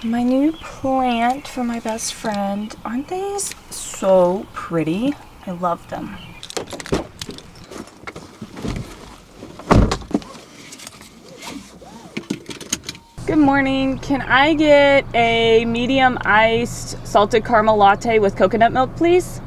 My new plant for my best friend. Aren't these so pretty? I love them. Good morning. Can I get a medium iced salted caramel latte with coconut milk, please?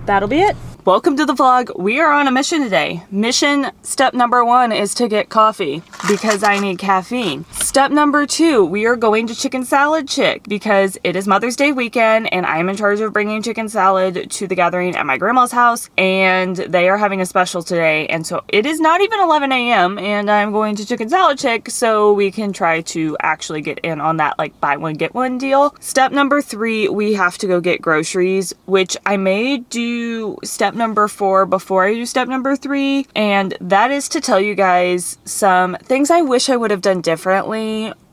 That'll be it. Welcome to the vlog. We are on a mission today. Mission step number 1 is to get coffee because I need caffeine. Step number 2, we are going to Chicken Salad Chick because it is Mother's Day weekend and I'm in charge of bringing chicken salad to the gathering at my grandma's house, and they are having a special today, and so it is not even 11 a.m. and I'm going to Chicken Salad Chick so we can try to actually get in on that like buy one get one deal. Step number 3, we have to go get groceries, which I may do step number 4 before I do step number 3, and that is to tell you guys some things I wish I would have done differently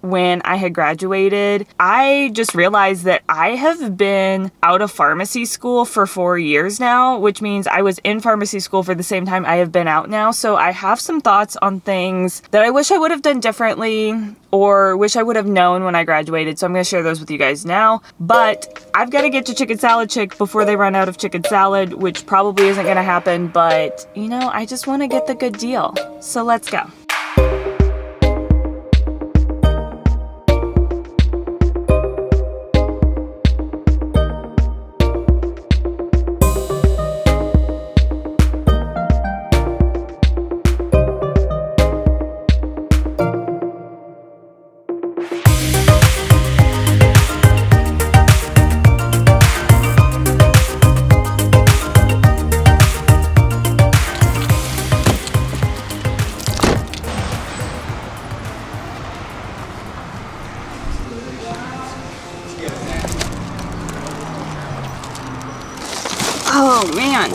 when I had graduated. I just realized that I have been out of pharmacy school for 4 years now, which means I was in pharmacy school for the same time I have been out now. So I have some thoughts on things that I wish I would have done differently or wish I would have known when I graduated. So I'm going to share those with you guys now. But I've got to get to Chicken Salad Chick before they run out of chicken salad, which probably isn't going to happen. But, you know, I just want to get the good deal. So let's go. Oh man,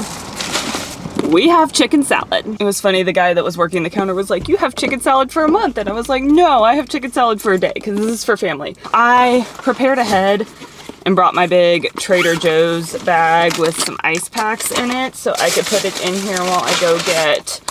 we have chicken salad. It was funny, the guy that was working the counter was like, you have chicken salad for a month. And I was like, no, I have chicken salad for a day because this is for family. I prepared ahead and brought my big Trader Joe's bag with some ice packs in it so I could put it in here while I go get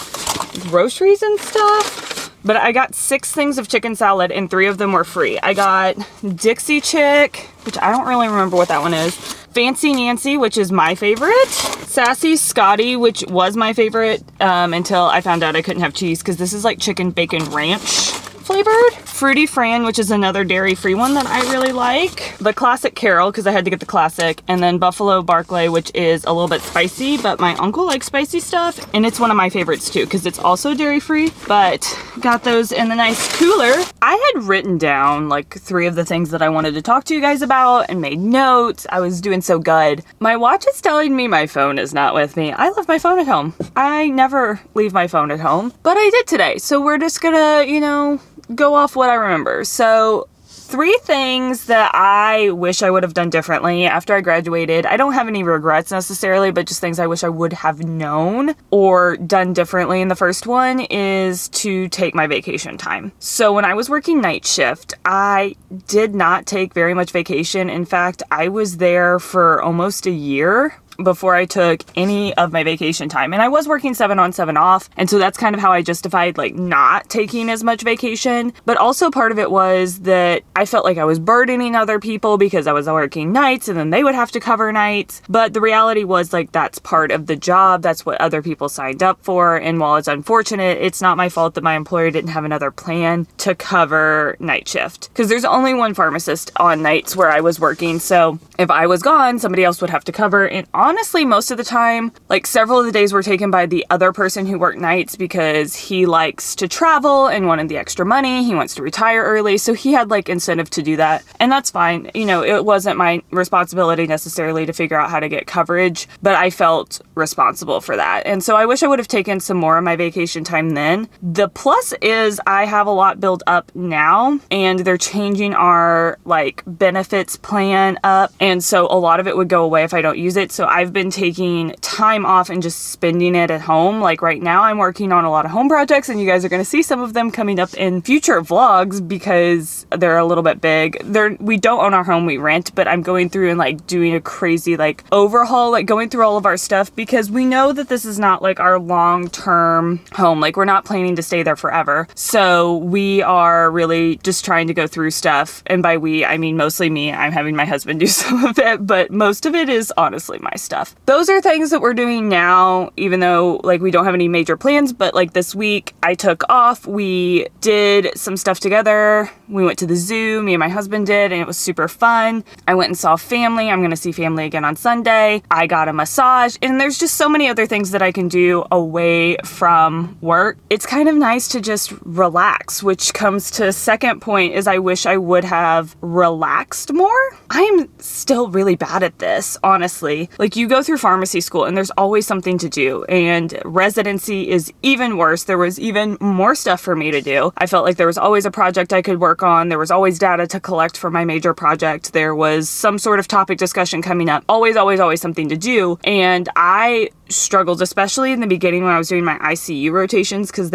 groceries and stuff. But I got 6 things of chicken salad and 3 of them were free. I got Dixie Chick, which I don't really remember what that one is. Fancy Nancy, which is my favorite. Sassy Scotty, which was my favorite until I found out I couldn't have cheese because this is like chicken bacon ranch flavored. Fruity Fran, which is another dairy-free one that I really like. The Classic Carol, because I had to get the classic. And then Buffalo Barclay, which is a little bit spicy, but my uncle likes spicy stuff. And it's one of my favorites too, because it's also dairy-free. But got those in the nice cooler. I had written down like 3 of the things that I wanted to talk to you guys about and made notes. I was doing so good. My watch is telling me my phone is not with me. I left my phone at home. I never leave my phone at home, but I did today. So we're just gonna, you know, go off what I remember. So 3 things that I wish I would have done differently after I graduated. I don't have any regrets necessarily, but just things I wish I would have known or done differently. And the first one is to take my vacation time. So when I was working night shift, I did not take very much vacation. In fact, I was there for almost a year before I took any of my vacation time. And I was working 7 on 7 off. And so that's kind of how I justified like not taking as much vacation. But also part of it was that I felt like I was burdening other people because I was working nights and then they would have to cover nights. But the reality was like that's part of the job. That's what other people signed up for. And while it's unfortunate, it's not my fault that my employer didn't have another plan to cover night shift. Because there's only one pharmacist on nights where I was working. So if I was gone, somebody else would have to cover. And honestly, most of the time, like several of the days were taken by the other person who worked nights because he likes to travel and wanted the extra money. He wants to retire early. So he had like incentive to do that. And that's fine. You know, it wasn't my responsibility necessarily to figure out how to get coverage, but I felt responsible for that. And so I wish I would have taken some more of my vacation time then. The plus is I have a lot built up now and they're changing our like benefits plan up. And so a lot of it would go away if I don't use it. So I've been taking time off and just spending it at home. Like right now I'm working on a lot of home projects, and you guys are going to see some of them coming up in future vlogs because they're a little bit big. We don't own our home, we rent, but I'm going through and like doing a crazy like overhaul, like going through all of our stuff, because we know that this is not like our long-term home. Like we're not planning to stay there forever. So we are really just trying to go through stuff. And by we, I mean mostly me. I'm having my husband do some of it, but most of it is honestly my stuff. Those are things that we're doing now, even though like we don't have any major plans. But like this week I took off, we did some stuff together. We went to the zoo, me and my husband did, and it was super fun. I went and saw family. I'm gonna see family again on Sunday. I got a massage, and there's just so many other things that I can do away from work. It's kind of nice to just relax, which comes to second point is I wish I would have relaxed more. I am still really bad at this, honestly. Like you go through pharmacy school and there's always something to do, and residency is even worse. There was even more stuff for me to do. I felt like there was always a project I could work on. There was always data to collect for my major project. There was some sort of topic discussion coming up. Always, always, always something to do. And I struggled, especially in the beginning when I was doing my ICU rotations, because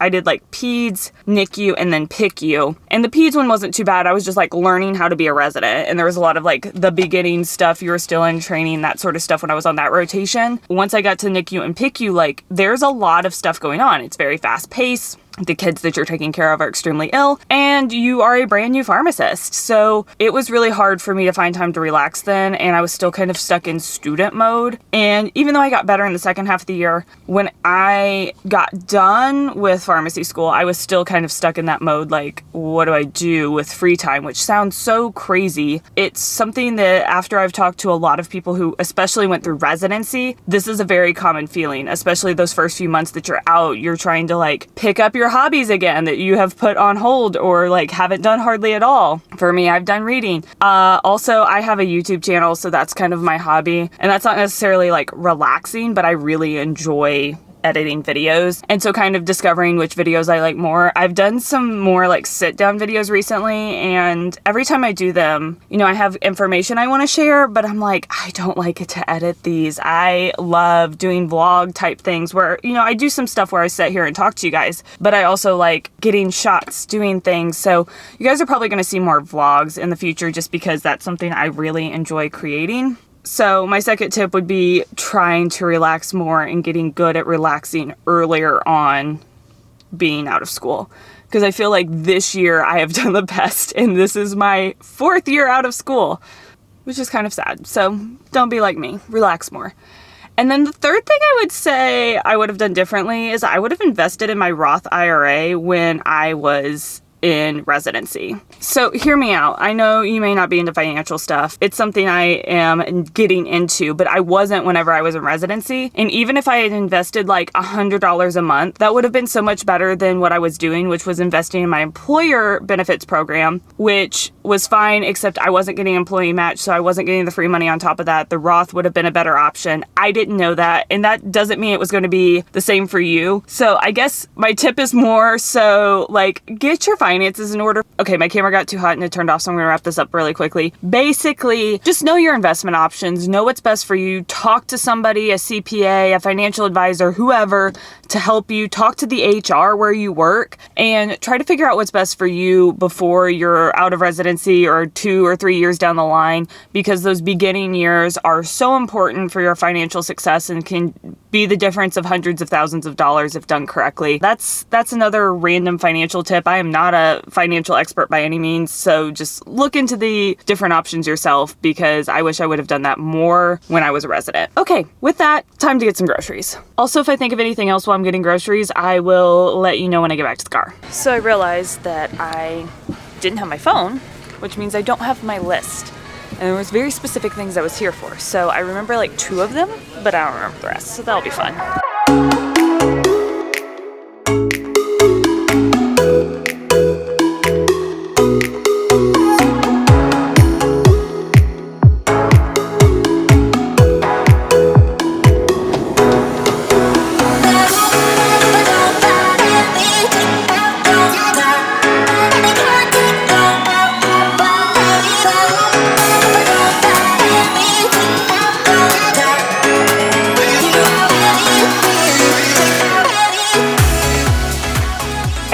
I did like peds, NICU, and then PICU. And the peds one wasn't too bad. I was just like learning how to be a resident. And there was a lot of like the beginning stuff. You were still in training, that sort of stuff when I was on that rotation. Once I got to NICU and PICU, like there's a lot of stuff going on. It's very fast paced. The kids that you're taking care of are extremely ill, and you are a brand new pharmacist. So it was really hard for me to find time to relax then, and I was still kind of stuck in student mode. And even though I got better in the second half of the year, when I got done with pharmacy school, I was still kind of stuck in that mode, like, what do I do with free time? Which sounds so crazy. It's something that after I've talked to a lot of people who especially went through residency, this is a very common feeling, especially those first few months that you're out, you're trying to like pick up your hobbies again that you have put on hold or like haven't done hardly at all. For me, I've done reading. Also, I have a YouTube channel, so that's kind of my hobby, and that's not necessarily like relaxing, but I really enjoy editing videos, and so kind of discovering which videos I like more. I've done some more like sit down videos recently, and every time I do them, you know, I have information I want to share, but I'm like, I don't like it to edit these. I love doing vlog type things where, you know, I do some stuff where I sit here and talk to you guys, but I also like getting shots, doing things. So you guys are probably going to see more vlogs in the future just because that's something I really enjoy creating. So my second tip would be trying to relax more and getting good at relaxing earlier on being out of school. Because I feel like this year I have done the best, and this is my 4th year out of school, which is kind of sad. So don't be like me, relax more. And then the third thing I would say I would have done differently is I would have invested in my Roth IRA when I was in residency. So hear me out. I know you may not be into financial stuff. It's something I am getting into, but I wasn't whenever I was in residency. And even if I had invested like $100 a month, that would have been so much better than what I was doing, which was investing in my employer benefits program, which was fine, except I wasn't getting employee match, so I wasn't getting the free money on top of that. The Roth would have been a better option. I didn't know that, and that doesn't mean it was going to be the same for you. So I guess my tip is more so like get your finances in order. Okay, my camera got too hot and it turned off, so I'm gonna wrap this up really quickly. Basically, just know your investment options, know what's best for you, talk to somebody, a CPA, a financial advisor, whoever, to help you, talk to the HR where you work, and try to figure out what's best for you before you're out of residency or 2 or 3 years down the line, because those beginning years are so important for your financial success and can be the difference of hundreds of thousands of dollars if done correctly. That's another random financial tip. I am not a financial expert by any means, so just look into the different options yourself, because I wish I would have done that more when I was a resident. Okay, with that, time to get some groceries. Also, if I think of anything else while I'm getting groceries, I will let you know when I get back to the car. So I realized that I didn't have my phone, which means I don't have my list. And there was very specific things I was here for. So I remember like 2 of them, but I don't remember the rest. So that'll be fun.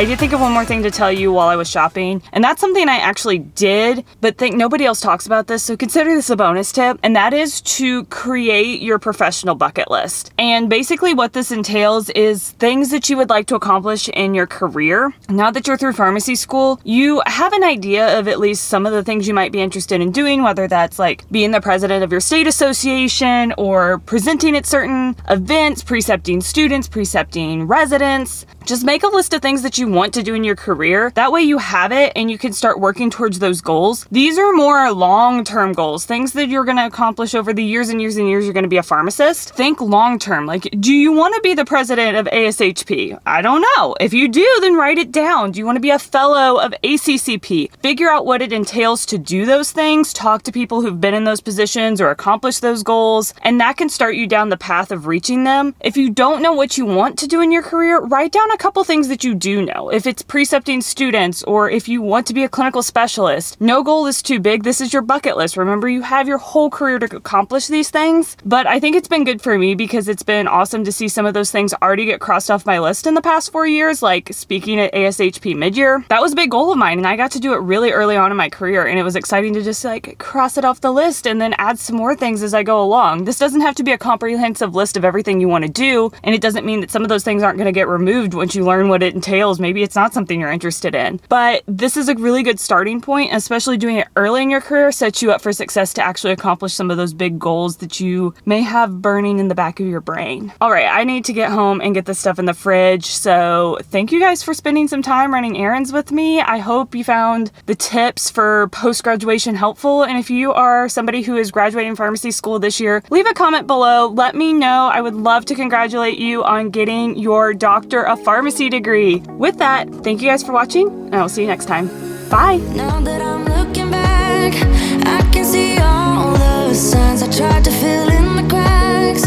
I did think of one more thing to tell you while I was shopping, and that's something I actually did, but think nobody else talks about this, so consider this a bonus tip, and that is to create your professional bucket list. And basically what this entails is things that you would like to accomplish in your career. Now that you're through pharmacy school, you have an idea of at least some of the things you might be interested in doing, whether that's like being the president of your state association or presenting at certain events, precepting students, precepting residents. Just make a list of things that you want to do in your career. That way you have it and you can start working towards those goals. These are more long-term goals, things that you're going to accomplish over the years and years and years you're going to be a pharmacist. Think long-term. Like, do you want to be the president of ASHP? I don't know. If you do, then write it down. Do you want to be a fellow of ACCP? Figure out what it entails to do those things. Talk to people who've been in those positions or accomplished those goals, and that can start you down the path of reaching them. If you don't know what you want to do in your career, write down a couple things that you do know. If it's precepting students or if you want to be a clinical specialist, no goal is too big. This is your bucket list. Remember, you have your whole career to accomplish these things. But I think it's been good for me because it's been awesome to see some of those things already get crossed off my list in the past 4 years, like speaking at ASHP mid-year. That was a big goal of mine, and I got to do it really early on in my career, and it was exciting to just like cross it off the list and then add some more things as I go along. This doesn't have to be a comprehensive list of everything you want to do, and it doesn't mean that some of those things aren't going to get removed once you learn what it entails. Maybe it's not something you're interested in, but this is a really good starting point, especially doing it early in your career sets you up for success to actually accomplish some of those big goals that you may have burning in the back of your brain. All right, I need to get home and get this stuff in the fridge, so thank you guys for spending some time running errands with me. I hope you found the tips for post-graduation helpful, and if you are somebody who is graduating pharmacy school this year, leave a comment below. Let me know. I would love to congratulate you on getting your Doctor of Pharmacy degree. With that, thank you guys for watching, and I'll see you next time. Bye! Now that I'm looking back, I can see all the signs I tried to fill in the cracks.